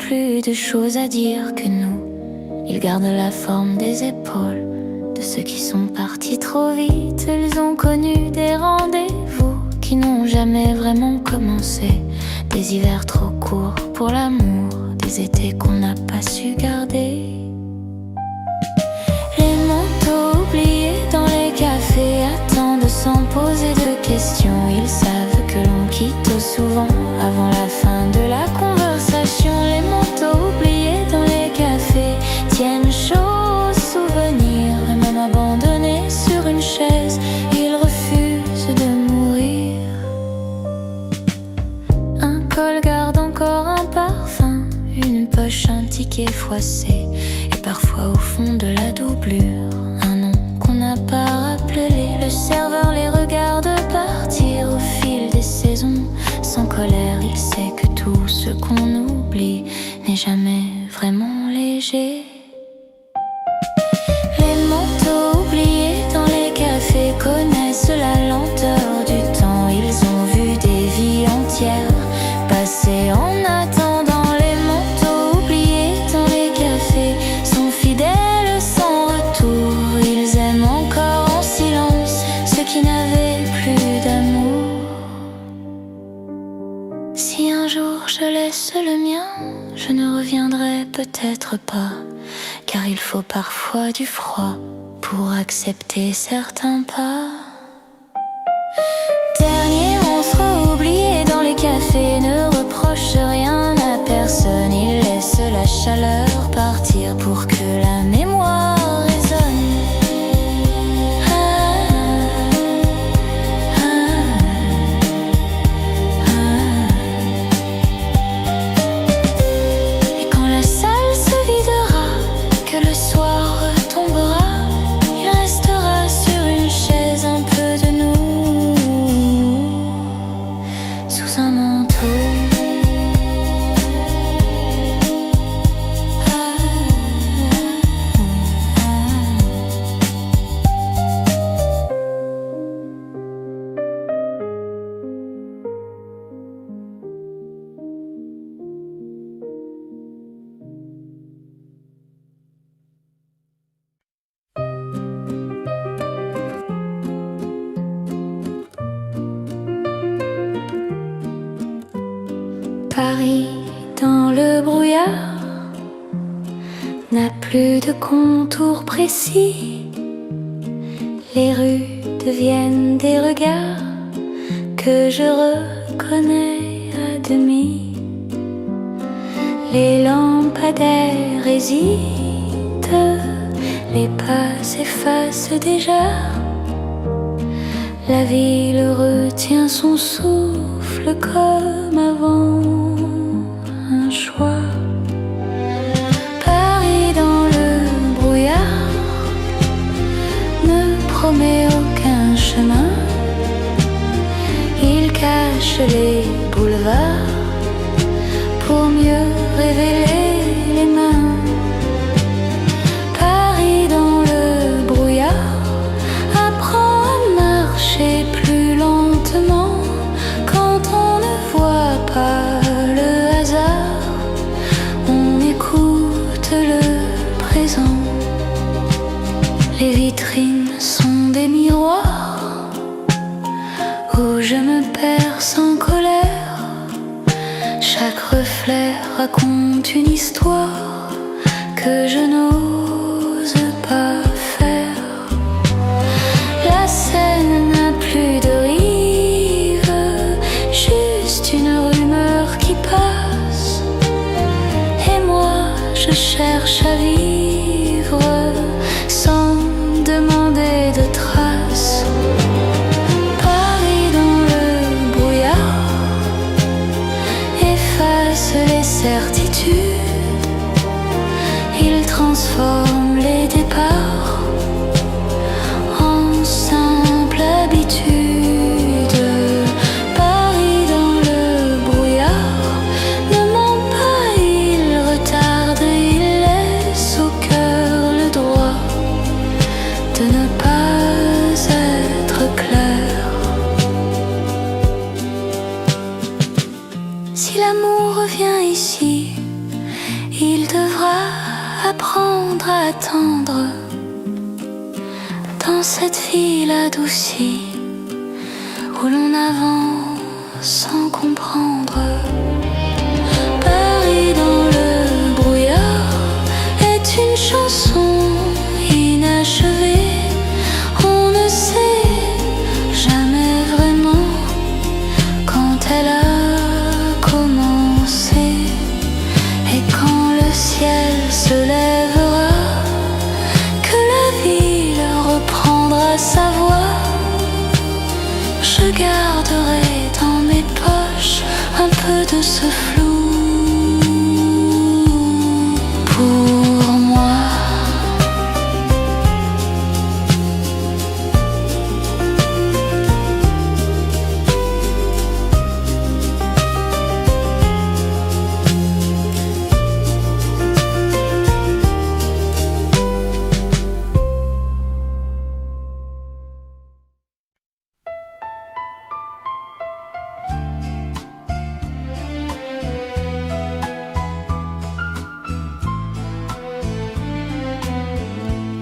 plus de choses à dire que nous. Ils gardent la forme des épaules de ceux qui sont partis trop vite. Ils ont connu des rendez-vous qui n'ont jamais vraiment commencé. Des hivers trop courts pour l'amour, des étés qu'on n'a pas su garder. Les manteaux oubliés dans les cafés attendent sans poser de questions. Ils savent que l'on quitte souvent avant la fin de la conversation. Les manteaux oubliés dans les cafés tiennent chaud aux souvenirs. Et même abandonnés sur une chaise, ils refusent de mourir. Un col garde encore un parfum, une poche, un ticket froissé, et parfois au fond de la doublure un nom qu'on n'a pas rappelé. Le serveur les regarde partir au fil des saisons. Sans colère, il sait que tout ce qu'on oublie n'est jamais vraiment léger. Les manteaux oubliés dans les cafés connaissent la lenteur du temps. Ils ont vu des vies entières passer en attendant. Les manteaux oubliés dans les cafés sont fidèles sans retour. Ils aiment encore en silence ceux qui n'avaient plus d'amour. Si un jour je laisse le mien, je ne reviendrai peut-être pas, car il faut parfois du froid pour accepter certains pas. Dernier monstre oublié dans les cafés ne reproche rien à personne. Il laisse la chaleur partir pour que la mémoire résonne. Et quand la salle se videra, que le soir retombera, il restera sur une chaise un peu de nous, sous un manteau. Paris dans le brouillard n'a plus de contours précis. Les rues deviennent des regards que je reconnais à demi. Les lampadaires hésitent, les pas s'effacent déjà. La ville retient son souffle comme avant un choix. Paris dans le brouillard ne promet aucun chemin. Il cache les boulevards pour mieux révéler les mains. Paris dans le brouillard apprend à marcher plus lentement quand on ne voit pas le hasard. On écoute le présent. Les vitrines sont des miroirs où je me perds sans colère. Chaque reflet raconte une histoire que je n'ose pas faire. La Seine n'a plus de rive, juste une rumeur qui passe. Et moi je cherche à vivre sans demander de traces. Paris dans le brouillard efface les certitudes. Il transforme les départs en simple habitude. Paris dans le brouillard ne ment pas, il retarde, il laisse au cœur apprendre à attendre dans cette ville adoucie où l'on avance sans comprendre. Paris dans le brouillard est une chanson inachevée. On ne sait jamais vraiment quand elle a commencé. Et quand le ciel se lèvera, que la ville reprendra sa voix, je garderai dans mes poches un peu de ce flou pour moi.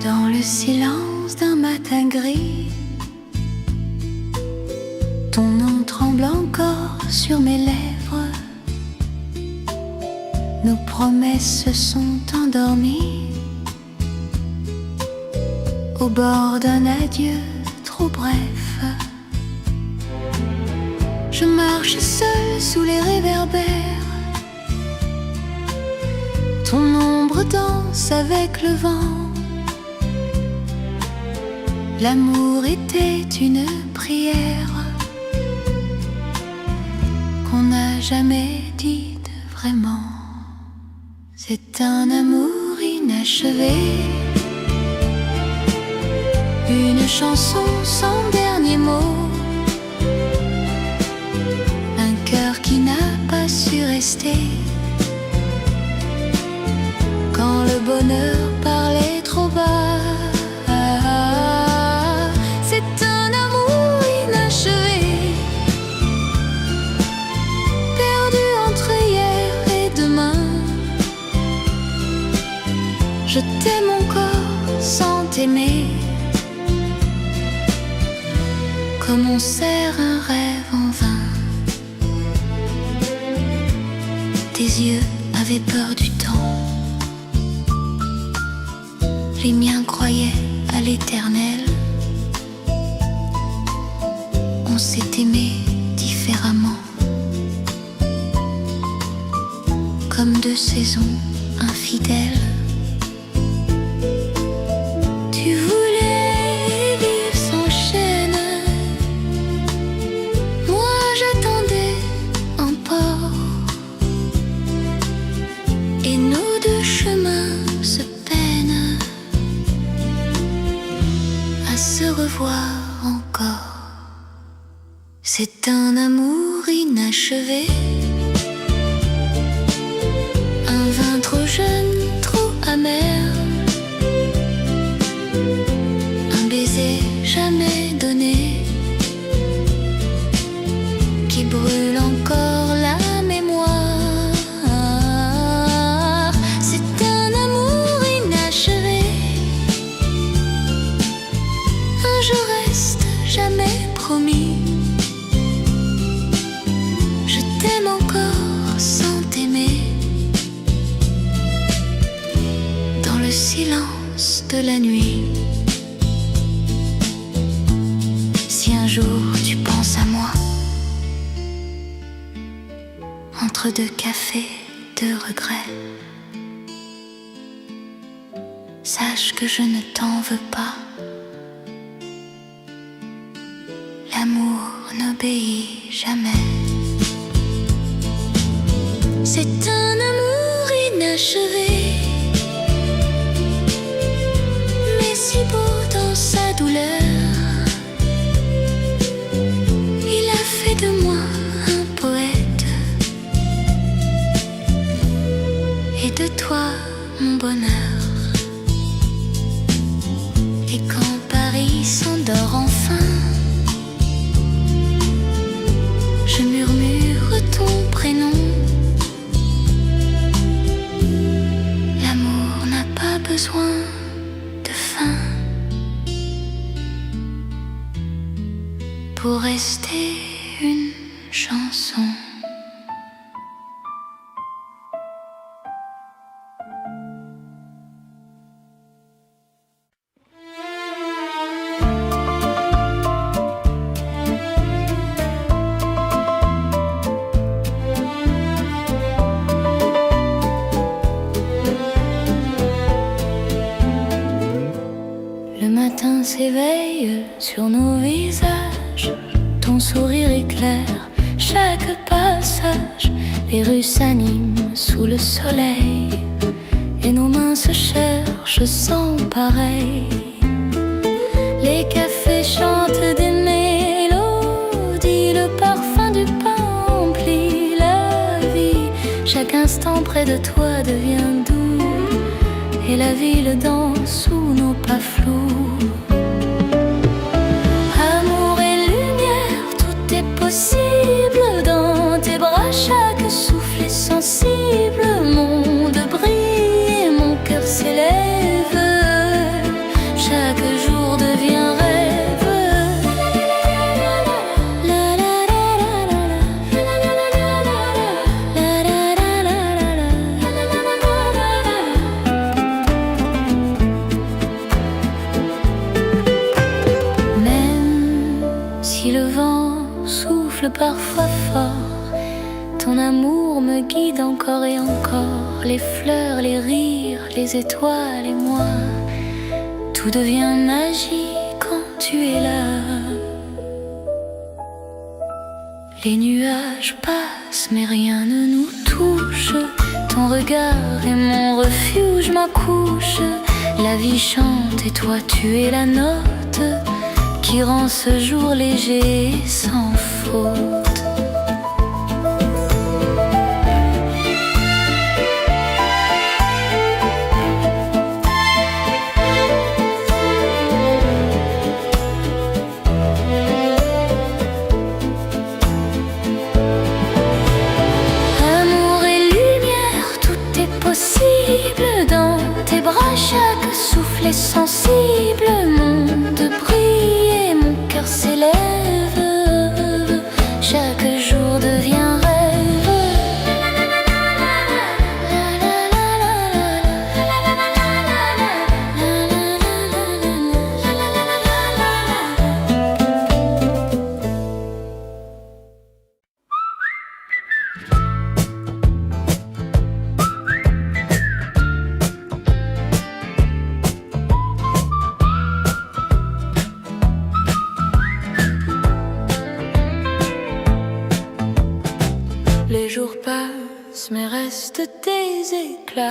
Dans le silence d'un matin gris, ton nom tremble encore sur mes lèvres. Nos promesses se sont endormies au bord d'un adieu trop bref. Je marche seule sous les réverbères, ton ombre danse avec le vent. L'amour était une prière qu'on n'a jamais dite vraiment. C'est un amour inachevé, une chanson sans dernier mot, un cœur qui n'a pas su rester quand le bonheur parlait trop bas. C'est un amour inachevé, perdu entre hier et demain. Je t'aime encore sans t'aimer, comme on serre un rêve en vain. Tes yeux avaient peur du temps, les miens croyaient à l'éternel. On s'est aimé différemment, comme deux saisons infidèles. Tu voulais vivre sans chaîne, moi j'attendais en port, et nos deux chemins se peinent à se revoir encore. C'est un amour inachevé, un vin trop jeune, trop amer, un baiser jamais donné qui brûle encore la mémoire. C'est un amour inachevé, un je reste jamais promis. T'aime encore sans t'aimer, dans le silence de la nuit. Si un jour tu penses à moi, entre deux cafés de regrets, sache que je ne t'en veux pas. L'amour n'obéit jamais. C'est un amour inachevé, mais si beau dans sa douleur. Il a fait de moi un poète, et de toi mon bonheur. Et quand Paris s'endort enfin, je murmure ton prénom. L'amour n'a pas besoin de fin pour rester une chanson. Le matin s'éveille sur nos visages, ton sourire éclaire chaque passage. Les rues s'animent sous le soleil et nos mains se cherchent sans pareil. Les cafés chantent des mélodies, le parfum du pain emplit la vie. Chaque instant près de toi devient doux et la ville danse sous nos pas flous. Amour et lumière, tout est possible dans tes bras. Chaque souffle est sensible, monde brille et mon cœur s'élève. Chaque jour devient rêve. Même si le vent souffle parfois fort, ton amour me guide encore et encore. Les fleurs, les rires, les étoiles et moi, tout devient magie quand tu es là. Les nuages passent mais rien ne nous touche. Ton regard est mon refuge, ma couche. La vie chante et toi tu es la note qui rend ce jour léger et sans faute. Dans tes bras, chaque souffle est sensible, monde brille et mon cœur s'élève. Chaque jour devient rêve. Les jours passent mais restent des éclats.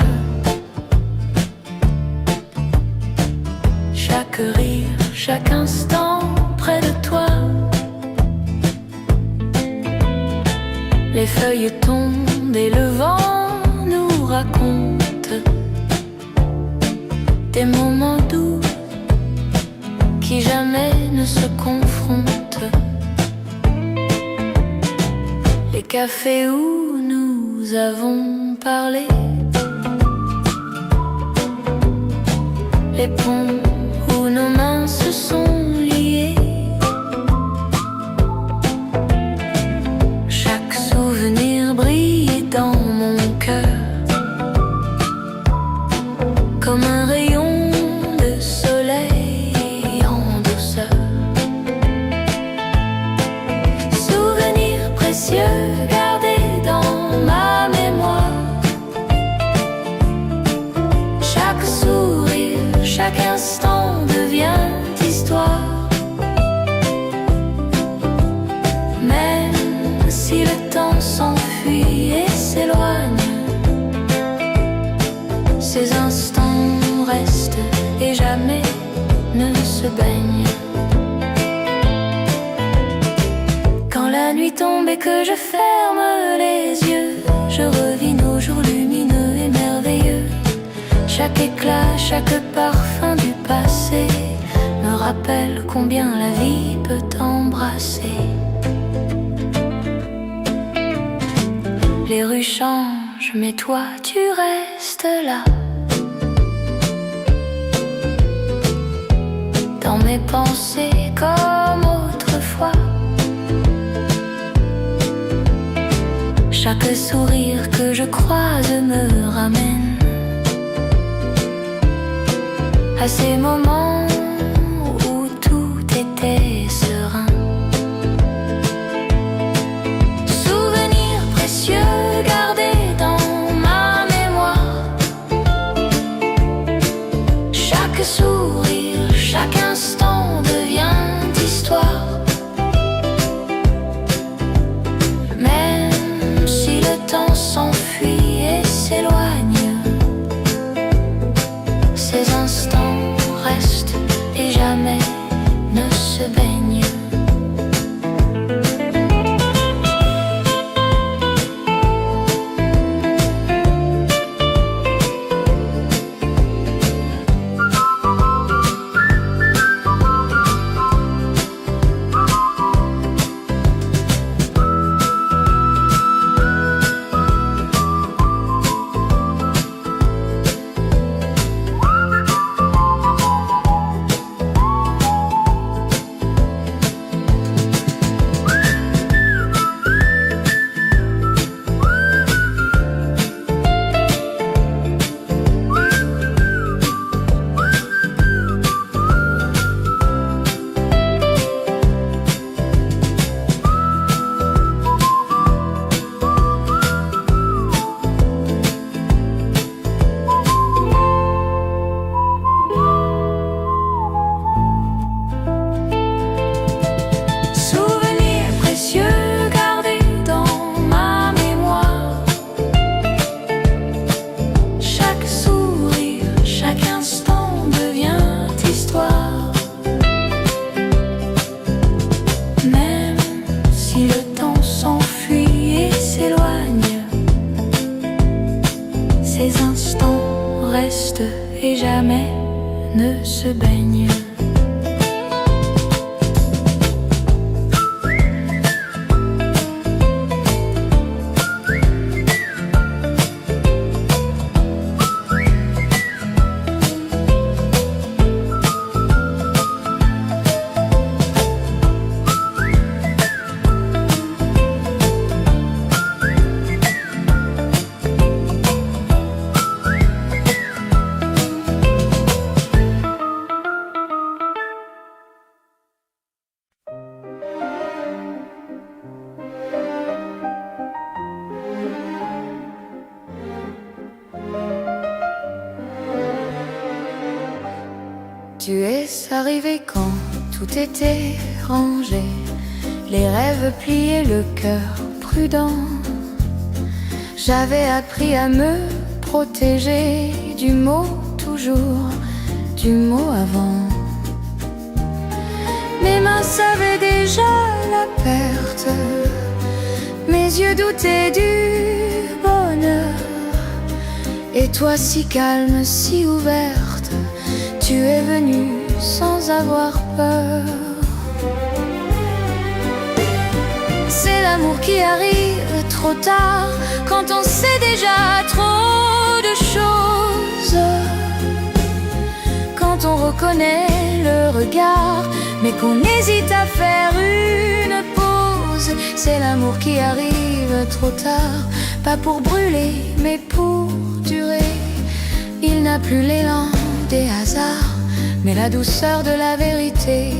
Chaque rire, chaque instant près de toi. Les feuilles tombent et le vent nous raconte des moments doux qui jamais ne se confrontent. Les cafés où nous avons parlé, les ponts où nos mains se sont liées. Chaque souvenir brille dans mon cœur comme un rayon de soleil en douceur. Souvenirs précieux gardés dans ma mémoire. Chaque sourire, chaque instant devient histoire. Même si le temps s'enfuit et s'éloigne, ces instants restent et jamais ne se baignent. Quand la nuit tombe et que je ferme les yeux, je revis nos jours lumineux et merveilleux. Chaque éclat, chaque parfum du passé me rappelle combien la vie peut t'embrasser. Les rues changent, mais toi tu restes là. dans mes pensées comme autrefois. Chaque sourire que je croise me ramène à ces moments où tout était serein. Souvenirs précieux gardés dans ma mémoire. Chaque sourire, chaque instant devient histoire. Même si le temps s'enfuit et s'éloigne, ces instants restent et jamais ne se baignent. Ces instants restent et jamais ne se baignent. Tu es arrivé quand tout était rangé, les rêves pliés, le cœur prudent. J'avais appris à me protéger du mot toujours, du mot avant. Mes mains savaient déjà la perte, mes yeux doutaient du bonheur. Et toi si calme, si ouverte, tu es venue sans avoir peur. C'est l'amour qui arrive trop tard, quand on sait déjà trop de choses. Quand on reconnaît le regard, mais qu'on hésite à faire une pause. C'est l'amour qui arrive trop tard, pas pour brûler, mais pour durer. Il n'a plus l'élan des hasards, mais la douceur de la vérité.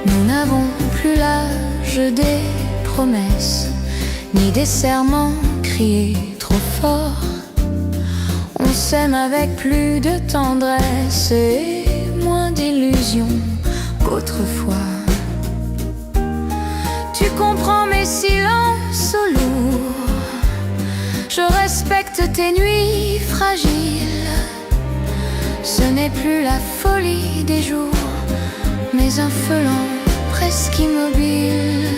Nous n'avons plus l'âge des promesses, ni des serments criés trop fort. On s'aime avec plus de tendresse et moins d'illusions qu'autrefois. Tu comprends mes silences lourds, je respecte tes nuits fragiles. Ce n'est plus la folie des jours, mais un feu lent presque immobile.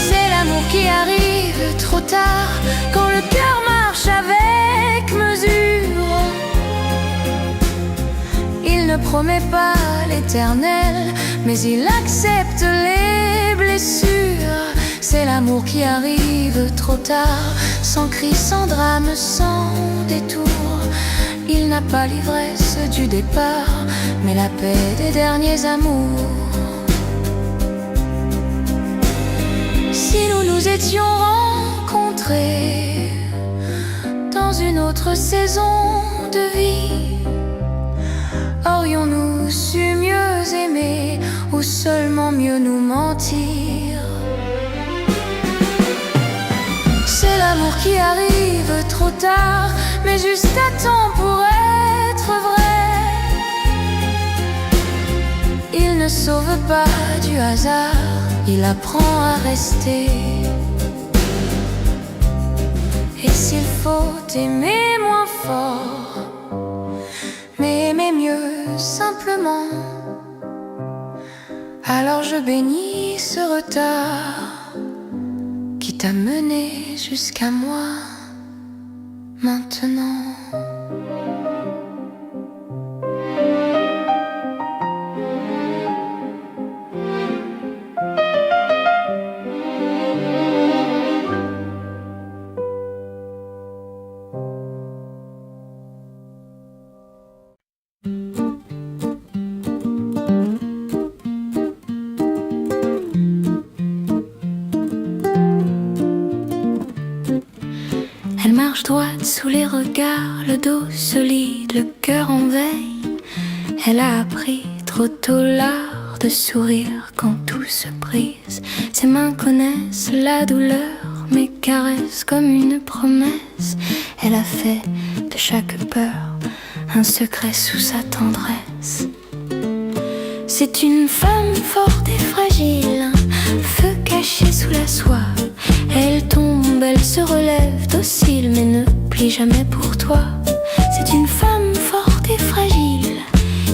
C'est l'amour qui arrive trop tard, quand le cœur marche avec mesure. Il ne promet pas l'éternel, mais il accepte les blessures. C'est l'amour qui arrive trop tard, sans cri, sans drame, sans détour. Il n'a pas l'ivresse du départ, mais la paix des derniers amours. Si nous nous étions rencontrés dans une autre saison de vie, aurions-nous su mieux aimer ou seulement mieux nous mentir? C'est l'amour qui arrive trop tard, mais juste à temps pour être vrai. Il ne sauve pas du hasard, il apprend à rester. Et s'il faut aimer moins fort, mais aimer mieux simplement, alors je bénis ce retard qui t'a mené jusqu'à moi maintenant. Elle marche droite sous les regards, le dos solide, le cœur en veille. Elle a appris trop tôt l'art de sourire quand tout se brise. Ses mains connaissent la douleur, mais caressent comme une promesse. Elle a fait de chaque peur un secret sous sa tendresse. C'est une femme forte et fragile, un feu caché sous la soie. Elle tombe, elle se relève docile, mais ne plie jamais pour toi. C'est une femme forte et fragile,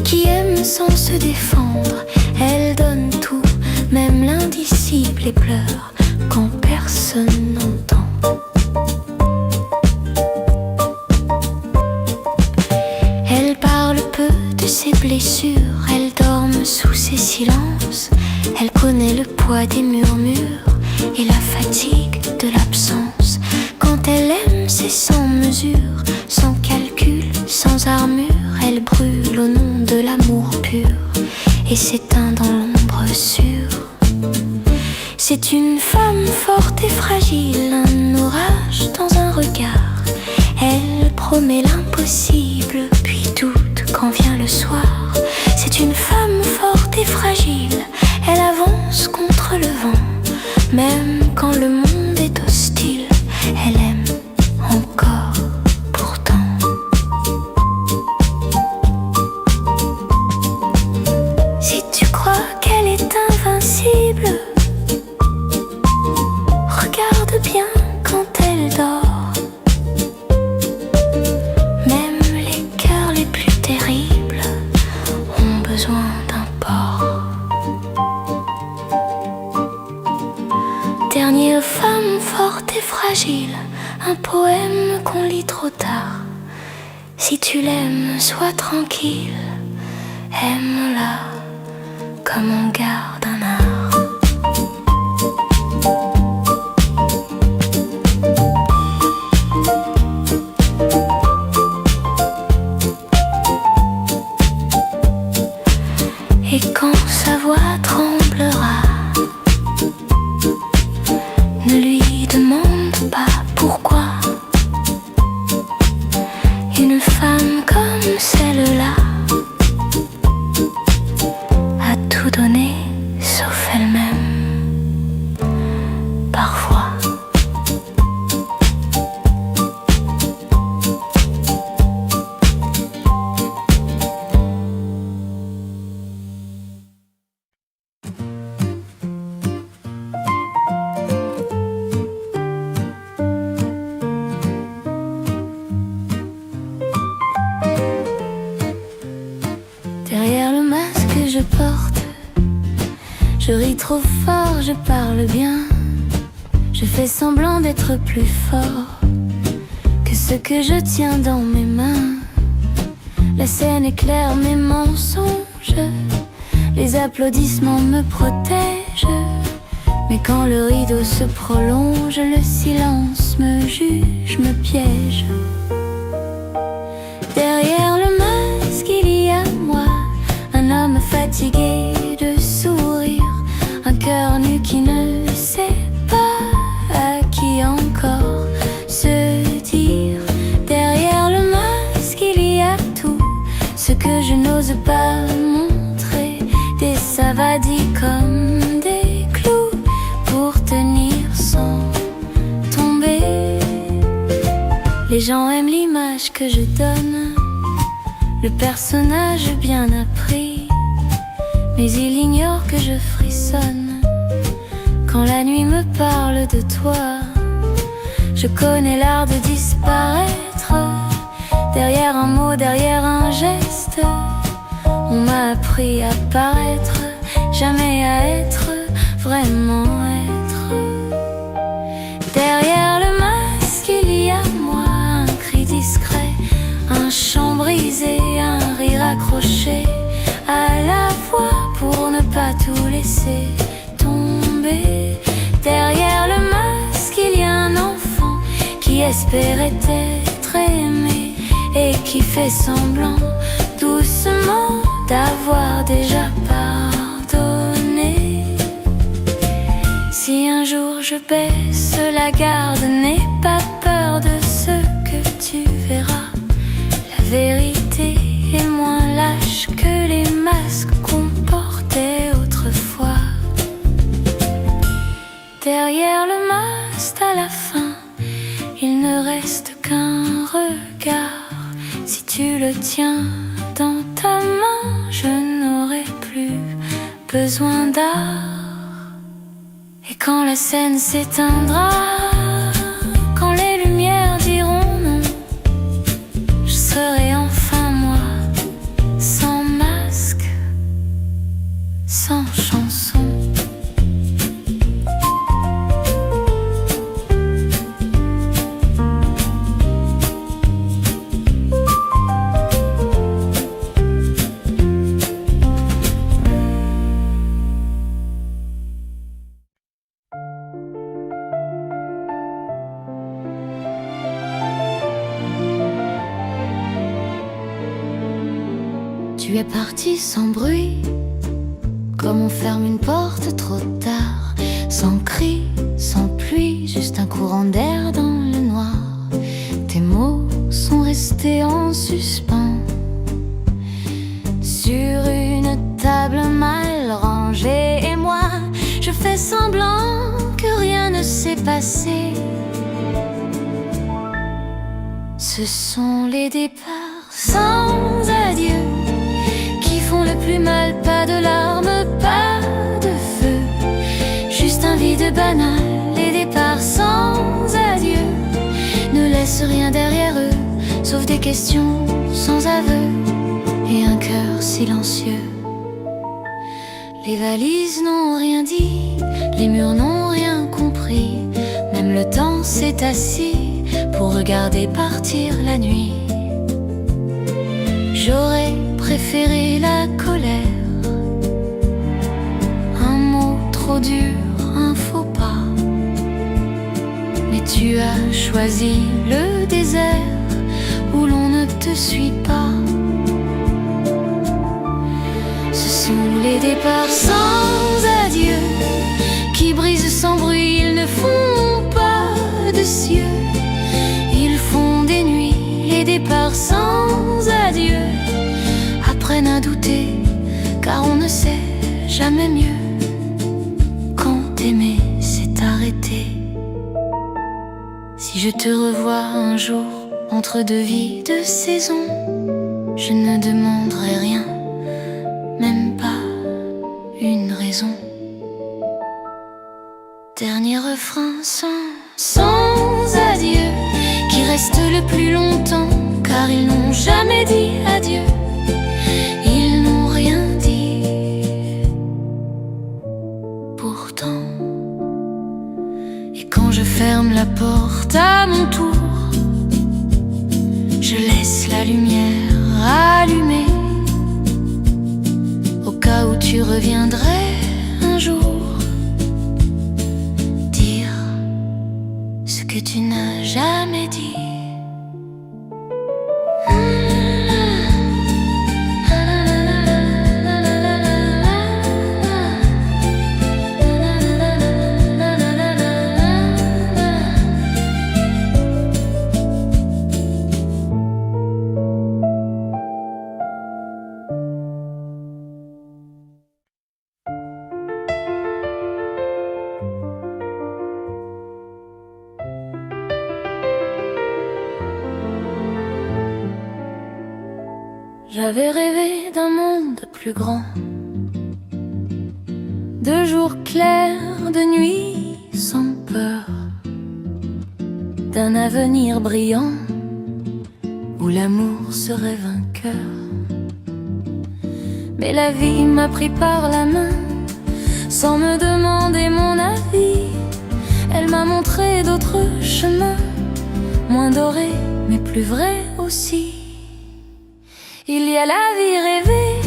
qui aime sans se défendre. Elle donne tout, même l'indicible, et pleure quand personne n'entend. Elle parle peu de ses blessures, elle dorme sous ses silences. Elle connaît le poids des murmures et la fatigue de l'absence. Quand elle aime, c'est sans mesure, sans calcul, sans armure. Elle brûle au nom de l'amour pur et s'éteint dans l'ombre sûre. C'est une femme forte et fragile, un orage dans un regard. Elle promet l'impossible, puis doute quand vient le soir. C'est une femme forte et fragile, elle avance contre le vent. Même quand le monde est hostile, elle aime encore pourtant. Si tu crois qu'elle est invincible, regarde bien quand elle dort. Même les cœurs les plus terribles ont besoin d'un port. Dernière femme forte et fragile, un poème qu'on lit trop tard. Si tu l'aimes, sois tranquille, aime-la comme on garde un art. Et quand sa voix tremblera, ne lui demande pas pourquoi. Une femme comme celle-là a tout donné sauf elle-même, parfois. Derrière le masque que je porte, je ris trop fort, je parle bien. Je fais semblant d'être plus fort que ce que je tiens dans mes mains. La scène éclaire mes mensonges, les applaudissements me protègent. Mais quand le rideau se prolonge, le silence me juge, me piège. Derrière Les gens aiment l'image que je donne, le personnage bien appris, mais ils ignorent que je frissonne quand la nuit me parle de toi. Je connais l'art de disparaître derrière un mot, derrière un geste. On m'a appris à paraître, jamais à être, vraiment être. Derrière le masque il y a moi, un cri discret, un chant brisé, un rire accroché à la voix pour ne pas tout laisser tomber. Derrière le masque il y a un enfant qui espérait être aimé et qui fait semblant doucement d'avoir déjà pardonné. Si un jour je baisse la garde, n'aie pas peur de ce que tu verras. La vérité est moins lâche que les masques qu'on portait autrefois. Derrière le masque à la fin, il ne reste qu'un regard. Si tu le tiens dans ta main, je n'aurai plus besoin d'art. Et quand la scène s'éteindra, quand les lumières diront non, je serai enfin moi, sans masque, sans chanson. Tu es parti sans bruit, comme on ferme une porte trop tard. Sans cri, sans pluie, juste un courant d'air dans le noir. Tes mots sont restés en suspens sur une table mal rangée. Et moi, je fais semblant que rien ne s'est passé. Ce sont les départs sans adieu qui font le plus mal, pas de larmes, pas de feu, juste un vide banal. Les départs sans adieu ne laissent rien derrière eux, sauf des questions sans aveu et un cœur silencieux. Les valises n'ont rien dit, les murs n'ont rien compris, même le temps s'est assis pour regarder partir la nuit. J'aurais préféré la colère, un mot trop dur, un faux pas. Mais tu as choisi le désert où l'on ne te suit pas. Ce sont les départs sans adieu qui brisent sans bruit. Ils ne font pas de cieux, ils font des nuits. Les départs sans adieu apprennent à douter, car on ne sait jamais mieux quand aimer s'est arrêté. Si je te revois un jour entre deux vies de saison, je ne demanderai rien, même pas une raison. Dernier refrain sans adieu qui reste le plus longtemps, car ils n'ont jamais dit adieu. Ils n'ont rien dit pourtant. Et quand je ferme la porte à mon tour, je laisse la lumière allumée, au cas où tu reviendrais un jour dire ce que tu n'as jamais dit. J'avais rêvé d'un monde plus grand, de jours clairs, de nuits sans peur, d'un avenir brillant où l'amour serait vainqueur. Mais la vie m'a pris par la main sans me demander mon avis. Elle m'a montré d'autres chemins, moins dorés mais plus vrais aussi. Il y a la vie rêvée,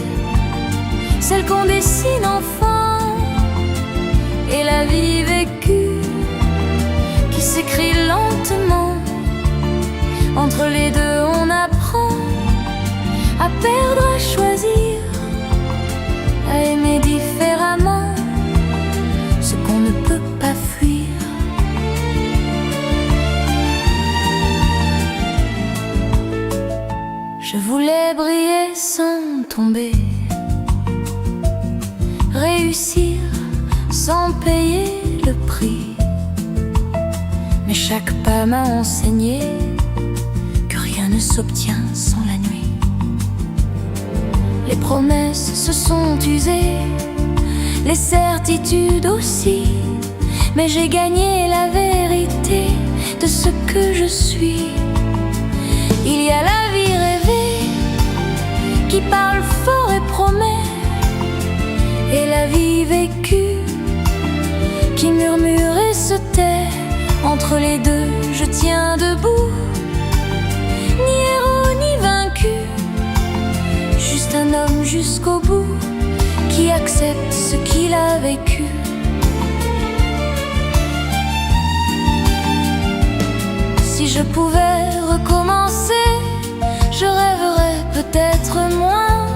celle qu'on dessine enfant, et la vie vécue qui s'écrit lentement. Entre les deux on apprend à perdre, à choisir, à aimer différemment ce qu'on ne peut pas fuir. Je voulais briller sans tomber, réussir sans payer le prix. Mais chaque pas m'a enseigné que rien ne s'obtient sans la nuit. Les promesses se sont usées, les certitudes aussi, mais j'ai gagné la vérité de ce que je suis. Il y a la vie rêvée qui parle fort et promet, et la vie vécue qui murmure et se tait. Entre les deux je tiens debout, ni héros ni vaincu, juste un homme jusqu'au bout qui accepte ce qu'il a vécu. Si je pouvais recommencer, je rêverais peut-être moins,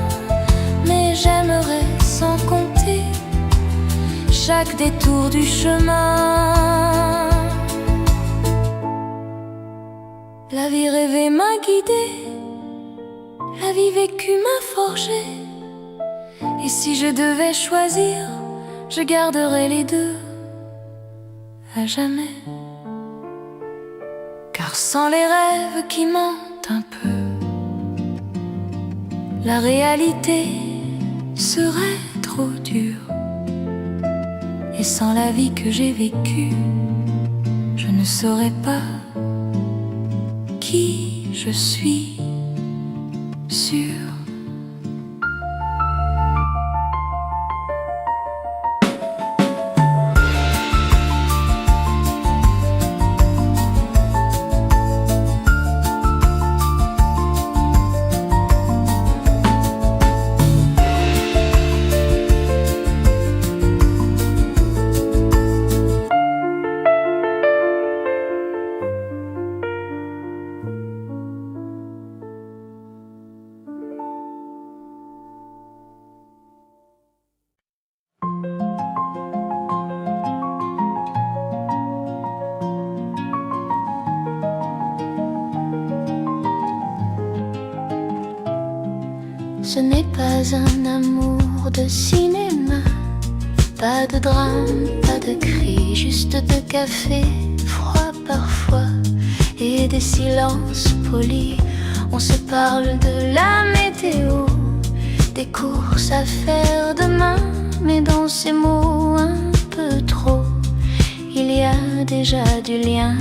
mais j'aimerais sans compter chaque détour du chemin. La vie rêvée m'a guidée, la vie vécue m'a forgé, et si je devais choisir, je garderais les deux à jamais. Car sans les rêves qui mentent un peu, la réalité serait trop dure. Et sans la vie que j'ai vécue, je ne saurais pas qui je suis sûre. Ce n'est pas un amour de cinéma, pas de drame, pas de cris, juste de café froid parfois et des silences polis. On se parle de la météo, des courses à faire demain, mais dans ces mots un peu trop, il y a déjà du lien.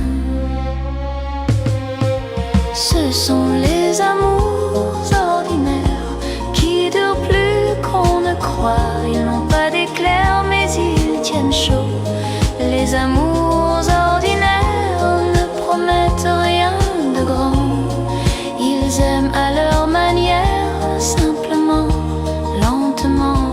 Ce sont les amours ordinaires qui durent plus qu'on ne croit. Ils n'ont pas d'éclair mais ils tiennent chaud. Les amours ordinaires ne promettent rien de grand. Ils aiment à leur manière, simplement, lentement.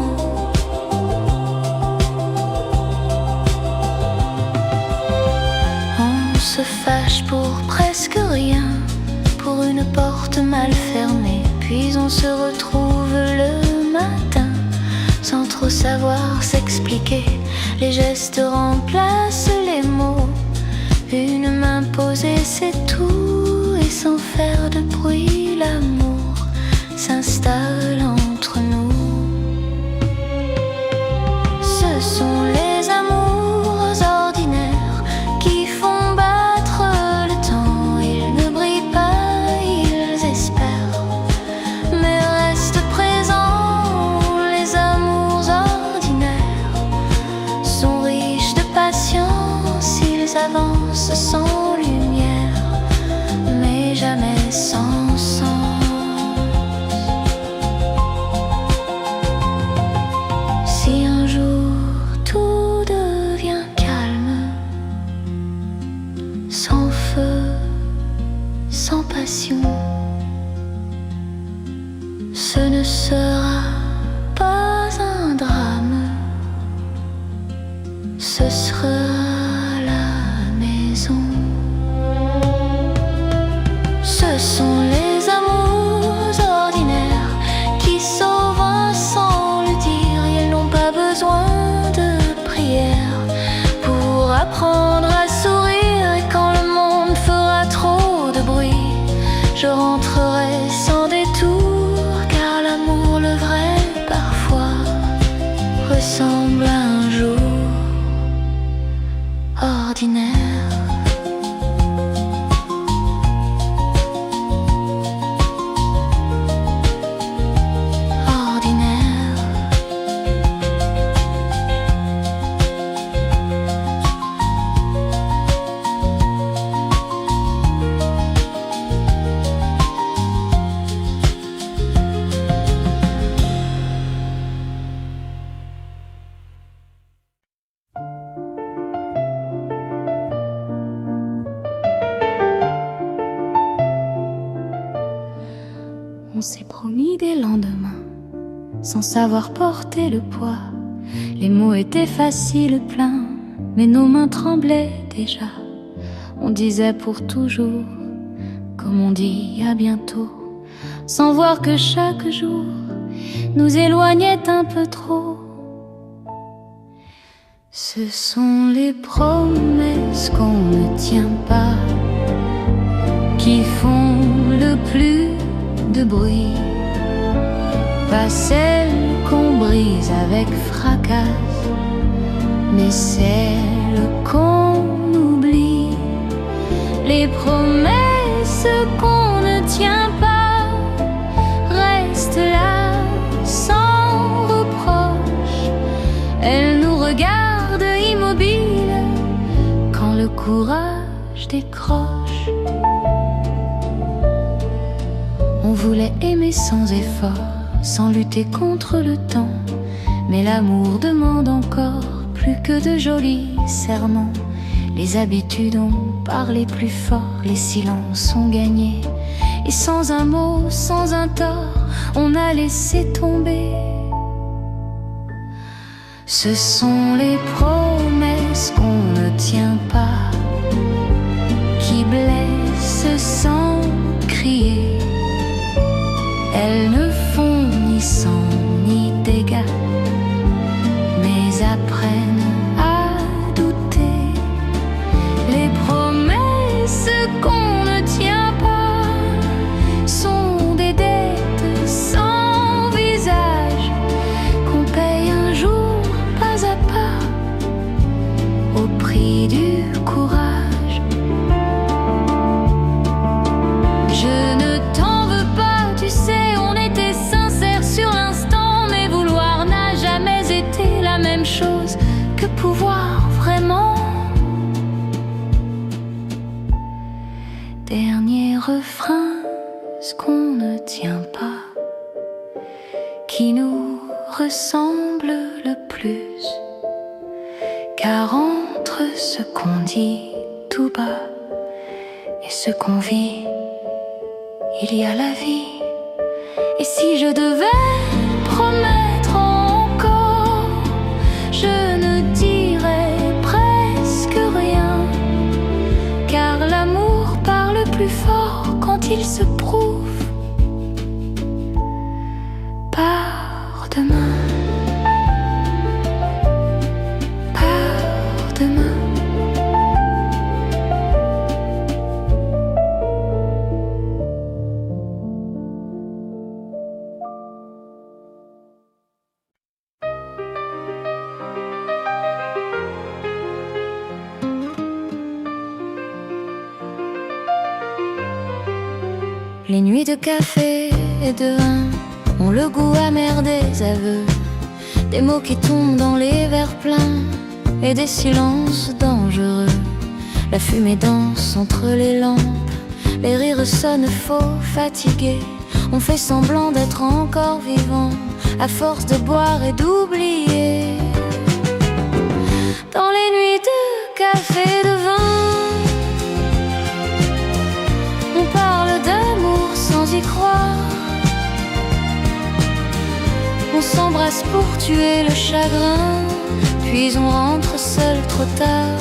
On se fâche pour presque rien, pour une porte mal fermée, puis on se retrouve le matin sans trop savoir s'expliquer. Les gestes remplacent les mots, une main posée c'est tout, et sans faire de bruit l'amour s'installe entre nous. Ce sont les amours ordinaires qui font battre le temps. Ils ne brillent pas, ils espèrent, mais sans passion. Ce ne sera pas un drame, ce sera la maison. Ce sont les amours ordinaires qui sauvent sans le dire. Ils n'ont pas besoin de prière pour apprendre à sourire. Et quand le monde fera trop de bruit, je rentrerai sans détour, car l'amour, le vrai, parfois ressemble à un jour ordinaire. On s'est promis des lendemains sans savoir porter le poids. Les mots étaient faciles, pleins, mais nos mains tremblaient déjà. On disait pour toujours, comme on dit à bientôt, sans voir que chaque jour nous éloignait un peu trop. Ce sont les promesses qu'on ne tient pas qui font le plus de bruit, pas celles qu'on brise avec fracas, mais celles qu'on oublie. Les promesses qu'on ne tient pas restent là sans reproche. Elles nous regardent immobiles quand le courage décroche. On voulait aimer sans effort, sans lutter contre le temps. Mais l'amour demande encore plus que de jolis serments. Les habitudes ont parlé plus fort, les silences ont gagné. Et sans un mot, sans un tort, on a laissé tomber. Ce sont les promesses qu'on ne tient pas qui blessent sans crier. Elles ne font ni sang ni dégâts, mais apprennent à douter. Les promesses qu'on ne tient pas sont des dettes sans visage qu'on paye un jour pas à pas au prix du courage. Je ne t'en veux pas, tu sais. Chose que pouvoir vraiment. Dernier refrain, ce qu'on ne tient pas, qui nous ressemble le plus. Car entre ce qu'on dit tout bas et ce qu'on vit, il y a la vie. Et si je devais promettre encore, je ne dirais presque rien, car l'amour parle plus fort quand il se prouve. Pars demain, pars demain. Les nuits de café et de vin ont le goût amer des aveux, des mots qui tombent dans les verres pleins et des silences dangereux. La fumée danse entre les lampes, les rires sonnent faux, fatigués. On fait semblant d'être encore vivant à force de boire et d'oublier. Dans les nuits de café et de vin, on parle s'embrasse pour tuer le chagrin, puis on rentre seul trop tard.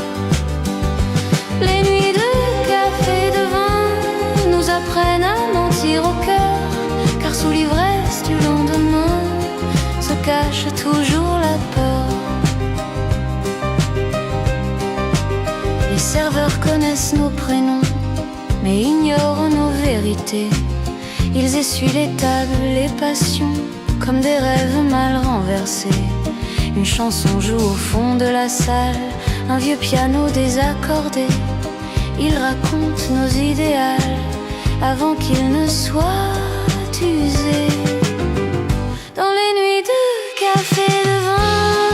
Les nuits de café et de vin nous apprennent à mentir au cœur, car sous l'ivresse du lendemain se cache toujours la peur. Les serveurs connaissent nos prénoms, mais ignorent nos vérités. Ils essuient les tables, les passions, comme des rêves mal renversés. Une chanson joue au fond de la salle, un vieux piano désaccordé. Il raconte nos idéaux avant qu'ils ne soient usés. Dans les nuits de café et de vin,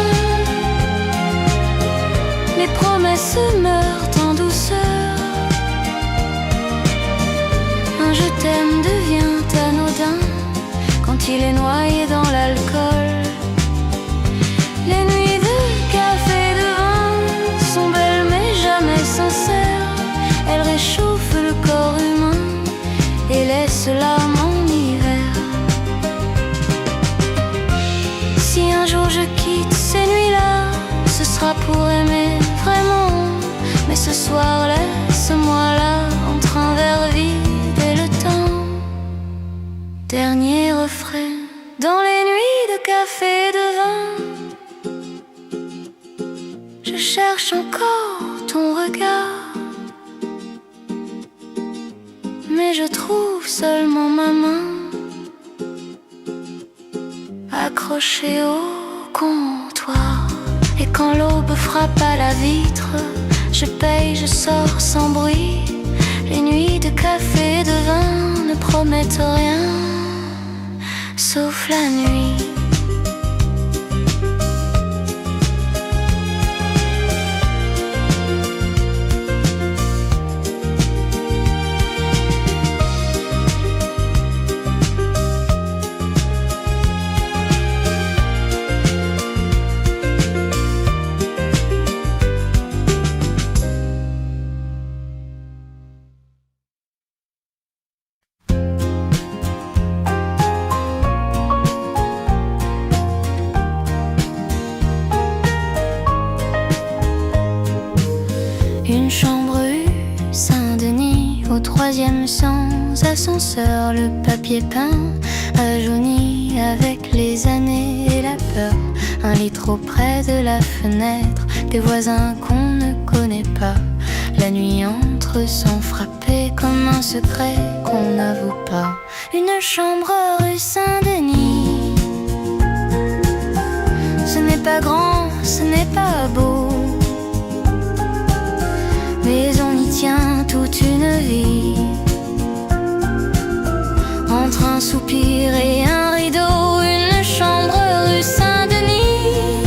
les promesses meurent en douceur. Un je t'aime devient anodin quand il est noyé dans l'alcool. Les nuits de café et de vin sont belles mais jamais sincères. Elles réchauffent le corps humain et laissent l'âme en hiver. Si un jour je quitte ces nuits-là, ce sera pour aimer vraiment. Mais ce soir, laisse-moi là, entre un verre vide et le temps. Dernier refrain, dans les nuits de café et de vin, je cherche encore ton regard, mais je trouve seulement ma main accrochée au comptoir. Et quand l'aube frappe à la vitre, je paye, je sors sans bruit. Les nuits de café et de vin ne promettent rien, sauf la nuit. Une chambre rue Saint-Denis, au 3e sans ascenseur. Le papier peint a jauni avec les années et la peur. Un lit trop près de la fenêtre, des voisins qu'on ne connaît pas. La nuit entre sans frapper comme un secret qu'on n'avoue pas. Une chambre rue Saint-Denis, ce n'est pas grand, ce n'est pas beau, mais on y tient toute une vie. Entre un soupir et un rideau, une chambre rue Saint-Denis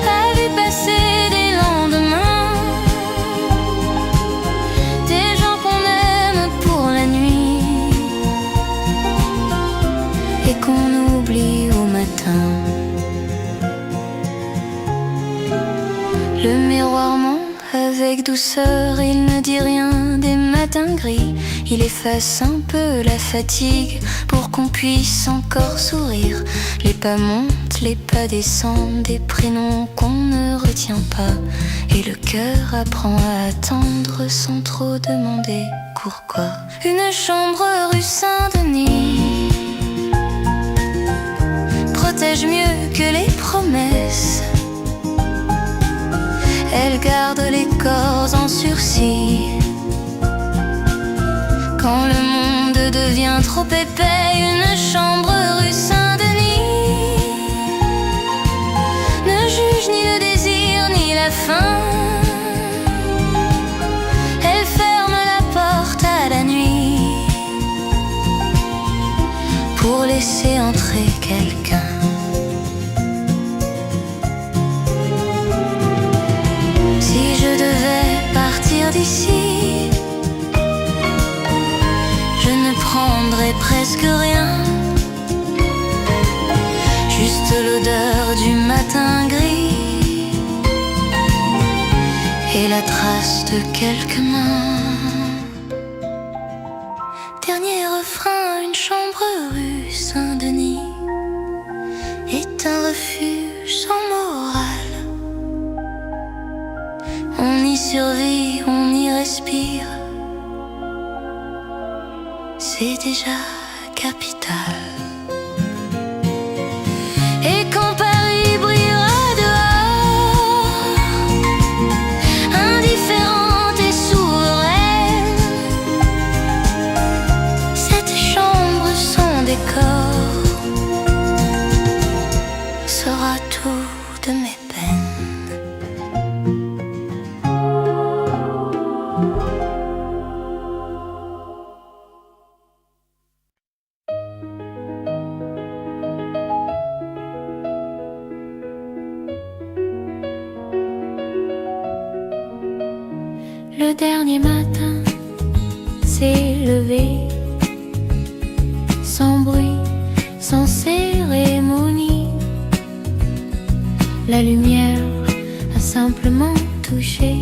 a vu passer des lendemains, des gens qu'on aime pour la nuit et qu'on oublie au matin. Le miroir ment avec douceur, il ne dit rien des matins gris. Il efface un peu la fatigue pour qu'on puisse encore sourire. Les pas montent, les pas descendent, des prénoms qu'on ne retient pas. Et le cœur apprend à attendre sans trop demander pourquoi. Une chambre rue Saint-Denis protège mieux que les promesses. Elle garde les corps en sursis. Quand le monde devient trop épais, une chambre rue Saint-Denis ne juge ni le désir ni la faim. Elle ferme la porte à la nuit pour laisser entrer quelqu'un. Si je devais partir d'ici, je ne prendrais presque rien, juste l'odeur du matin gris et la trace de quelques mains. Dernier refrain, une chambre rue Saint-Denis. est un refuge sans morale. On y survit, on y respire. C'est déjà capital. Et quand Paris brillera dehors, indifférente et souveraine, cette chambre sans décor sera tout de mes peines. Le dernier matin s'est levé, sans bruit, sans cérémonie. La lumière a simplement touché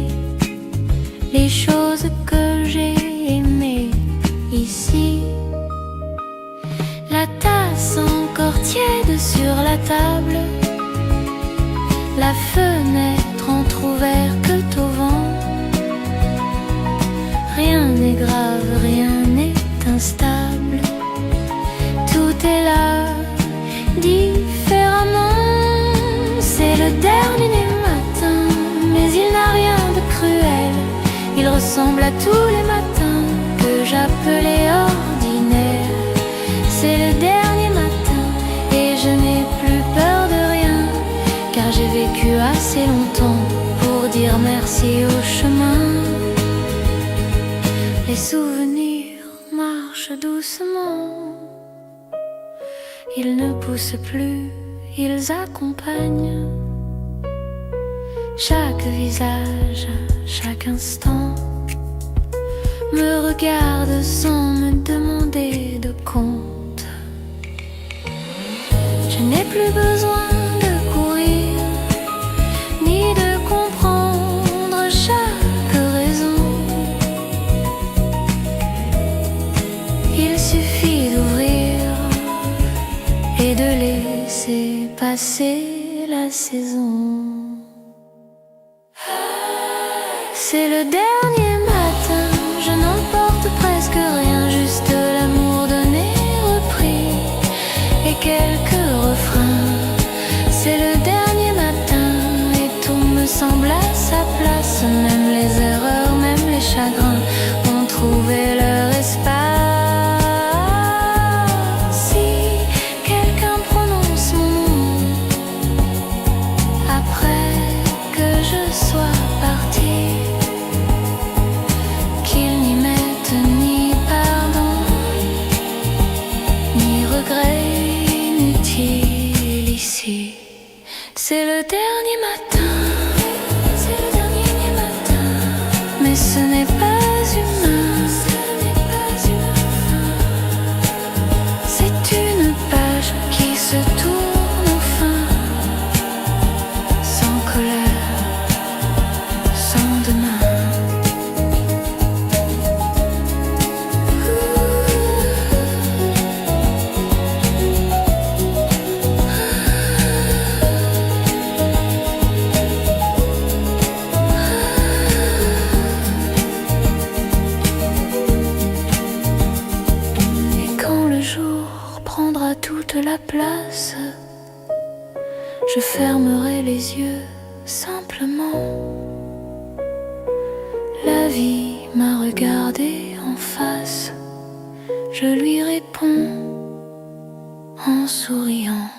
les choses que j'ai aimées ici. La tasse encore tiède sur la table, la fenêtre entr'ouverte au vent. Rien n'est grave, rien n'est instable. Tout est là, différemment. C'est le dernier matin, mais il n'a rien de cruel. Il ressemble à tous les matins que j'appelais ordinaires. C'est le dernier matin et je n'ai plus peur de rien, car j'ai vécu assez longtemps pour dire merci au chemin. Les souvenirs marchent doucement. Ils ne poussent plus, ils accompagnent chaque visage, chaque instant. Me regarde sans me demander de compte. Je n'ai plus besoin de courir, ni de comprendre chaque raison. Il suffit d'ouvrir et de laisser passer la saison. C'est le dernier matin, je n'emporte presque rien, juste l'amour donné, repris et quelques refrains. C'est le dernier matin et tout me semble à sa place. Même les erreurs, même les chagrins ont trouvé leur espace. C'est le dernier matin, c'est le dernier matin, mais ce n'est pas humain, c'est une page qui se tourne enfin, sans colère, sans demain. Toute la place, je fermerai les yeux simplement. La vie m'a regardé en face, je lui réponds en souriant.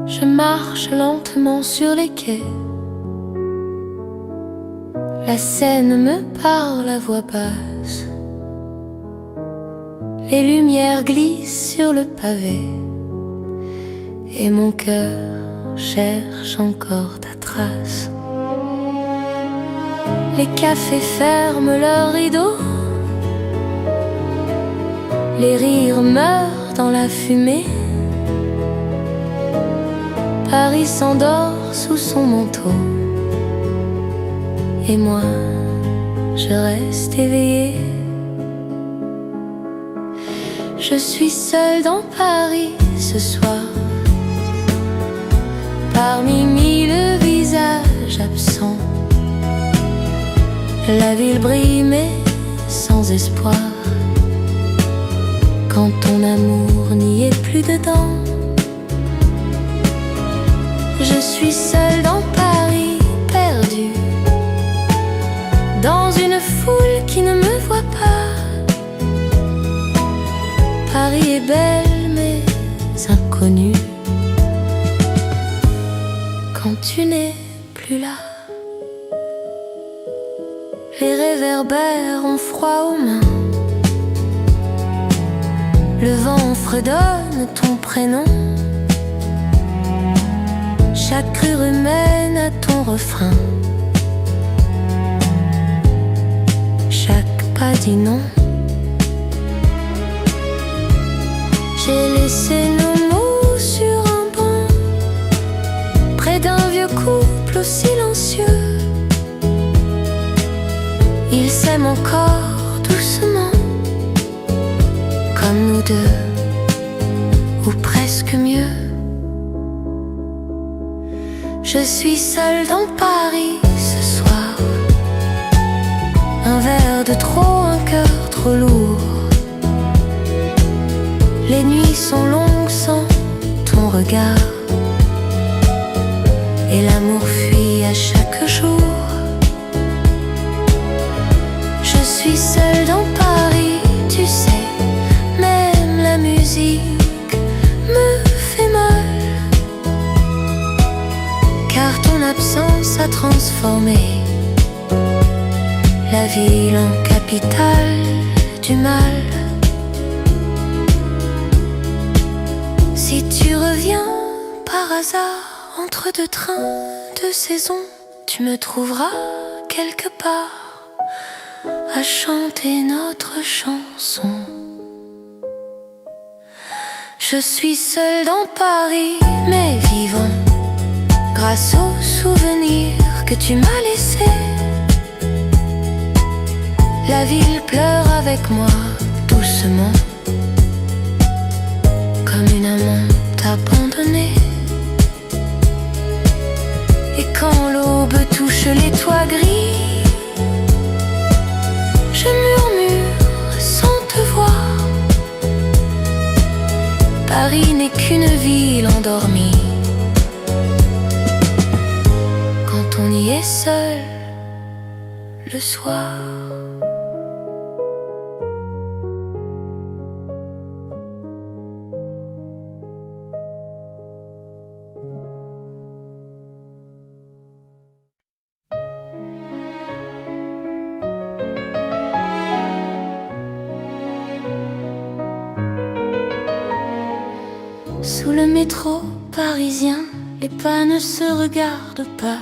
Je marche lentement sur les quais. La Seine me parle à voix basse. Les lumières glissent sur le pavé et mon cœur cherche encore ta trace. Les cafés ferment leurs rideaux, les rires meurent dans la fumée. Paris s'endort sous son manteau, et moi, je reste éveillée. Je suis seule dans Paris ce soir, parmi mille visages absents. La ville brille mais sans espoir, quand ton amour n'y est plus dedans. Je suis seule dans Paris, perdue dans une foule qui ne me voit pas. Paris est belle mais inconnue quand tu n'es plus là. Les réverbères ont froid aux mains, le vent fredonne ton prénom. Chaque rue mène à ton refrain, chaque pas dit non. J'ai laissé nos mots sur un banc, près d'un vieux couple silencieux. Ils s'aiment encore doucement, comme nous deux, ou presque mieux. Je suis seule dans Paris ce soir, un verre de trop, un cœur trop lourd. Les nuits sont longues sans ton regard, et l'amour fuit à chaque jour. Je suis seule dans Paris, tu sais, même la musique me fait mal, car ton absence a transformé la ville en capitale du mal. Si tu reviens par hasard entre deux trains de saison, tu me trouveras quelque part à chanter notre chanson. Je suis seule dans Paris, mais vivant grâce aux souvenirs que tu m'as laissés. La ville pleure avec moi doucement, comme une amante abandonnée. Et quand l'aube touche les toits gris, je murmure sans te voir, Paris n'est qu'une ville endormie quand on y est seul le soir. Sous le métro parisien, les pas ne se regardent pas.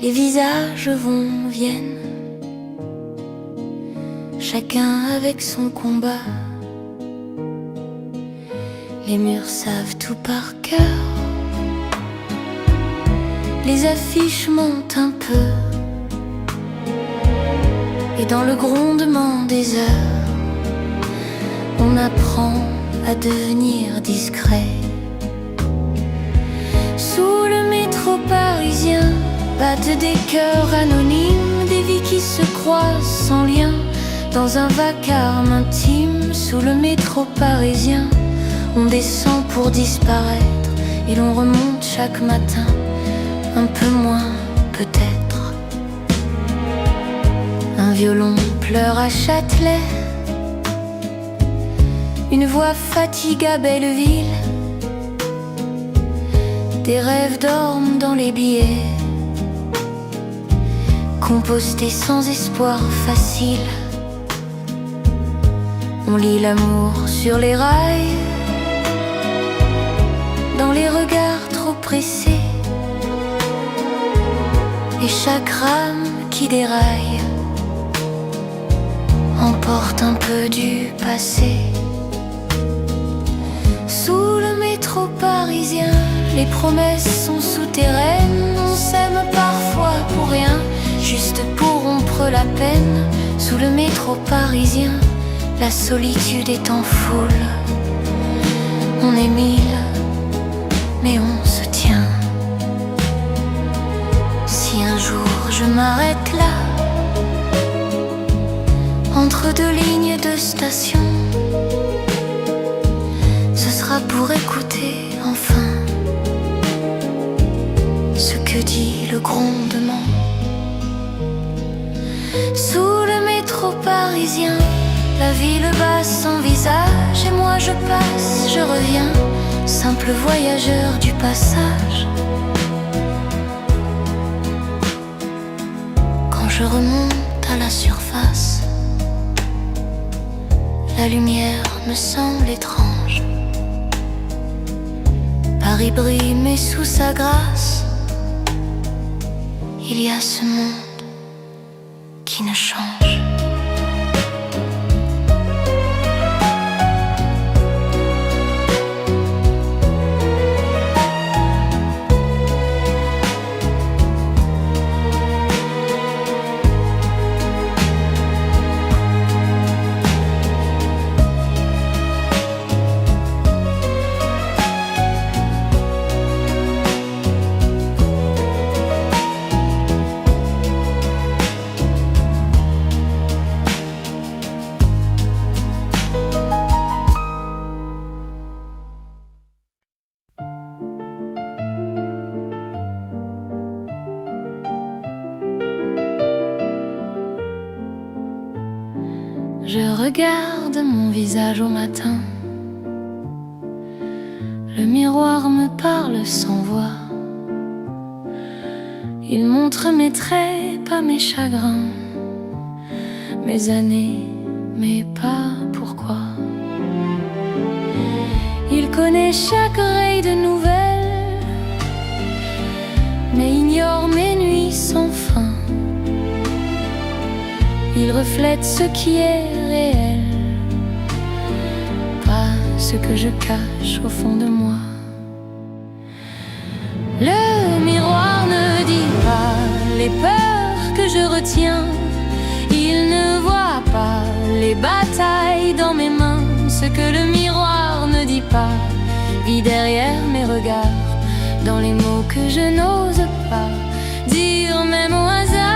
Les visages vont, viennent, chacun avec son combat. Les murs savent tout par cœur, les affiches montent un peu, et dans le grondement des heures, on apprend à devenir discret. Sous le métro parisien battent des cœurs anonymes, des vies qui se croisent sans lien, dans un vacarme intime. Sous le métro parisien, on descend pour disparaître, et l'on remonte chaque matin, un peu moins peut-être. Un violon pleure à Châtelet, une voix fatigue à Belleville, des rêves dorment dans les billets, compostés sans espoir facile. On lit l'amour sur les rails, pressé, et chaque rame qui déraille emporte un peu du passé. Sous le métro parisien, les promesses sont souterraines. On s'aime parfois pour rien, juste pour rompre la peine. Sous le métro parisien, la solitude est en foule. On est mille, mais on se tient. Si un jour je m'arrête là, entre deux lignes de station, ce sera pour écouter enfin ce que dit le grondement. Sous le métro parisien, la ville basse son visage, et moi je passe, je reviens, simple voyageur du passage. Quand je remonte à la surface, la lumière me semble étrange. Paris brille mais sous sa grâce, il y a ce monde qui ne change. Je regarde mon visage au matin, le miroir me parle sans voix. Il montre mes traits, pas mes chagrins, mes années, mais pas pourquoi. Il connaît chaque oreille de nouvelles, mais ignore mes nuits sans fin. Il reflète ce qui est réel, pas ce que je cache au fond de moi. Le miroir ne dit pas les peurs que je retiens. Il ne voit pas les batailles dans mes mains. Ce que le miroir ne dit pas vit derrière mes regards, dans les mots que je n'ose pas dire même au hasard.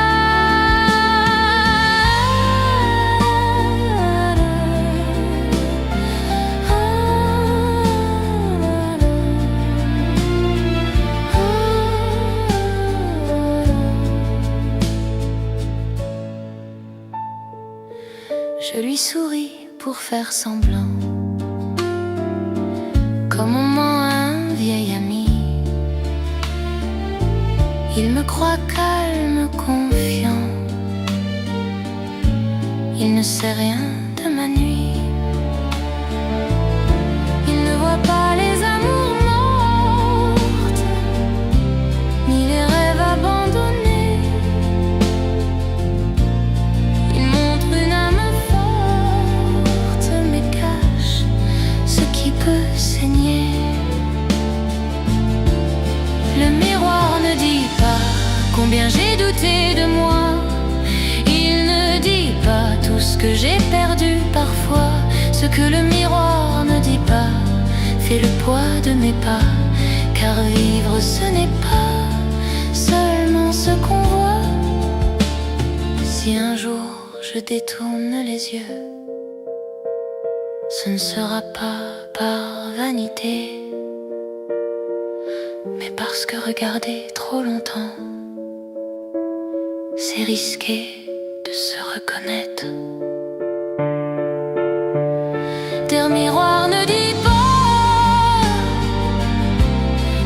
Je lui souris pour faire semblant, comme on ment à un vieil ami. Il me croit calme, confiant. Il ne sait rien de ma nuit. Il ne voit pas les amours mortes, ni les rêves abandonnés. Il montre une âme forte, mais cache ce qui peut saigner. Le miroir ne dit pas combien j'ai douté de moi. Il ne dit pas tout ce que j'ai perdu parfois. Ce que le miroir ne dit pas fait le poids de mes pas. Car vivre ce n'est pas seulement ce qu'on voit. Si un jour je détourne les yeux, ce ne sera pas par vanité, mais parce que regarder trop longtemps, c'est risquer de se reconnaître. Tes miroir ne dit pas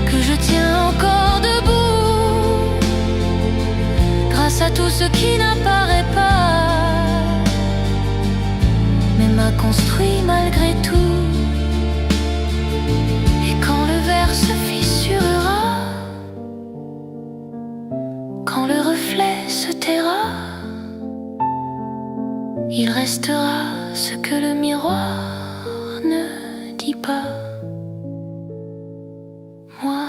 que je tiens encore debout, grâce à tout ce qui n'apparaît pas, mais m'a construit malgré tout. Et quand le verre se fissurera, Il restera ce que le miroir ne dit pas. Moi,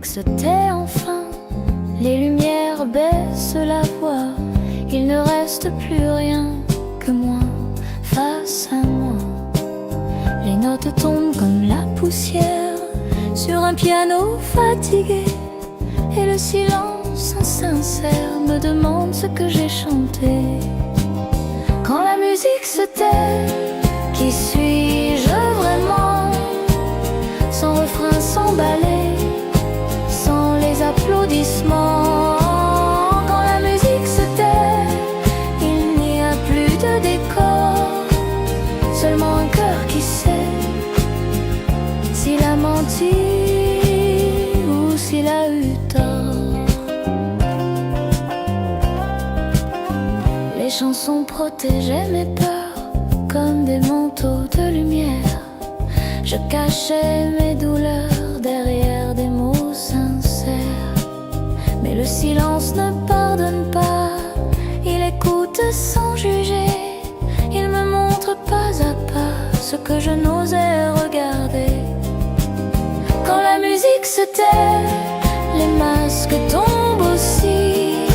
se tait enfin, les lumières baissent la voix. Il ne reste plus rien que moi face à moi. Les notes tombent comme la poussière sur un piano fatigué, et le silence insincère me demande ce que j'ai chanté. Quand la musique se tait, qui suis-je vraiment? Sans refrain, sans ballet, sans les applaudissements. Quand la musique se tait, il n'y a plus de décor, seulement un cœur qui sait s'il a menti ou s'il a eu tort. Les chansons protégeaient mes peurs comme des manteaux de lumière. Je cachais mes douleurs derrière des mots sincères. Mais le silence ne pardonne pas, il écoute sans juger. Il me montre pas à pas ce que je n'osais regarder. Quand la musique se tait, les masques tombent aussi.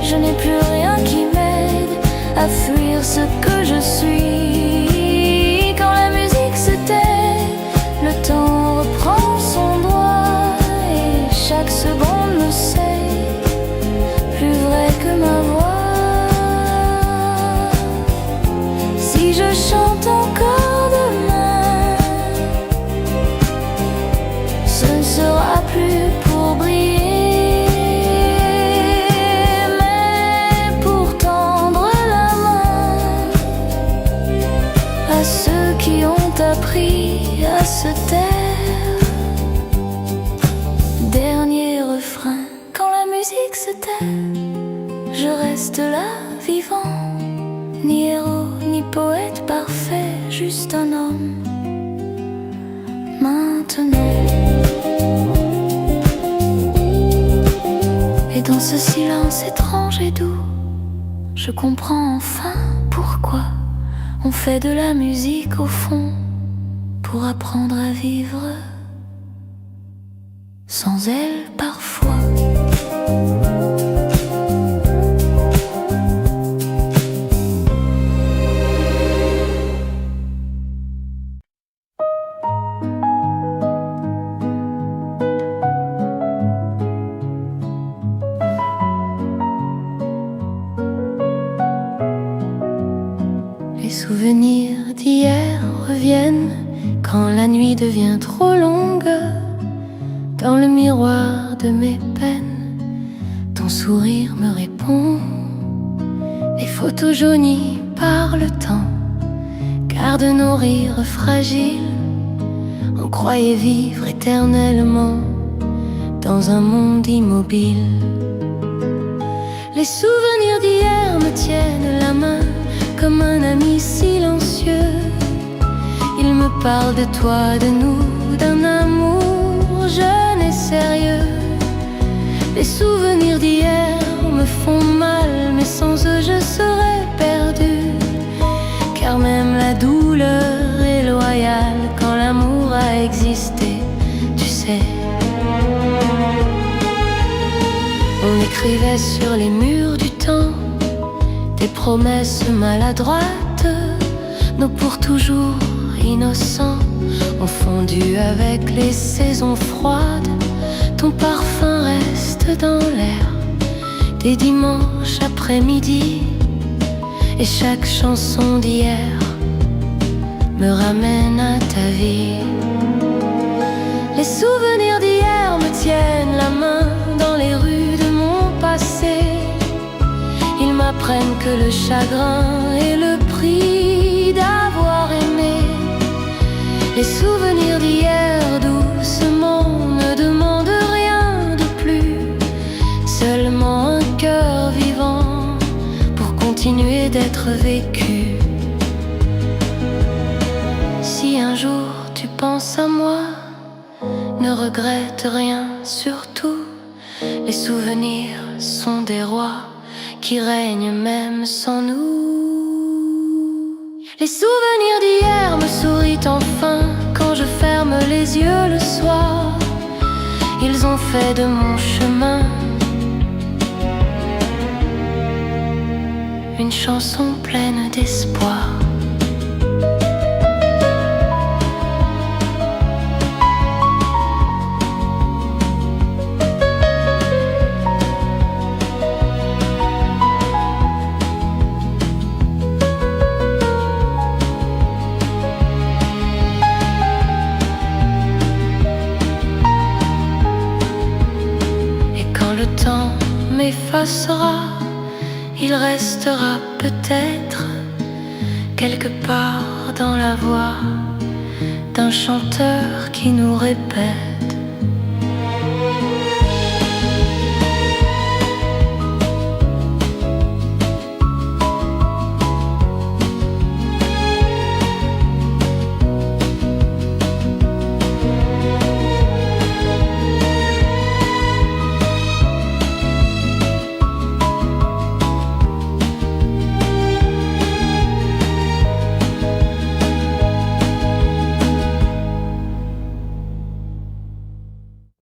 Je n'ai plus rien qui m'aide à fuir ce que je suis. Quand la musique se tait, le temps reprend son droit, et chaque seconde me sait plus vrai que ma voix. Si je chante encore demain, ce ne sera plus pour briller, mais pour tendre la main à ceux qui ont appris à se taire. Dernier refrain, quand la musique se tait, je reste là vivant, ni héros, ni poète parfait, juste un homme. Maintenant, et dans ce silence étrange et doux, je comprends enfin pourquoi on fait de la musique au fond, pour apprendre à vivre sans elle parfois. Les souvenirs d'hier reviennent quand la nuit devient trop longue. Dans le miroir de mes peines, ton sourire me répond. Les photos jaunies par le temps gardent nos rires fragiles. On croyait vivre éternellement dans un monde immobile. Les souvenirs d'hier me tiennent la main comme un ami silencieux. Il me parle de toi, de nous, d'un amour jeune et sérieux. Les souvenirs d'hier me font mal, mais sans eux je serais perdue. Car même la douleur est loyale quand l'amour a existé, tu sais. On écrivait sur les murs du temps des promesses maladroites. Nos pour toujours innocents ont fondu avec les saisons froides. Ton parfum reste dans l'air des dimanches après-midi, et chaque chanson d'hier me ramène à ta vie. Les souvenirs d'hier me tiennent la main dans les rues de mon passé. Ils m'apprennent que le chagrin est le prix d'avoir aimé. Les souvenirs d'hier doucement ne demandent rien de plus, seulement un cœur vivant pour continuer d'être vécu. Si un jour tu penses à moi, ne regrette rien, surtout. Les souvenirs sont des rois qui règnent même sans nous. Les souvenirs d'hier me sourient enfin quand je ferme les yeux le soir. Ils ont fait de mon chemin une chanson pleine d'espoir. M'effacera, il restera peut-être quelque part dans la voix d'un chanteur qui nous répète: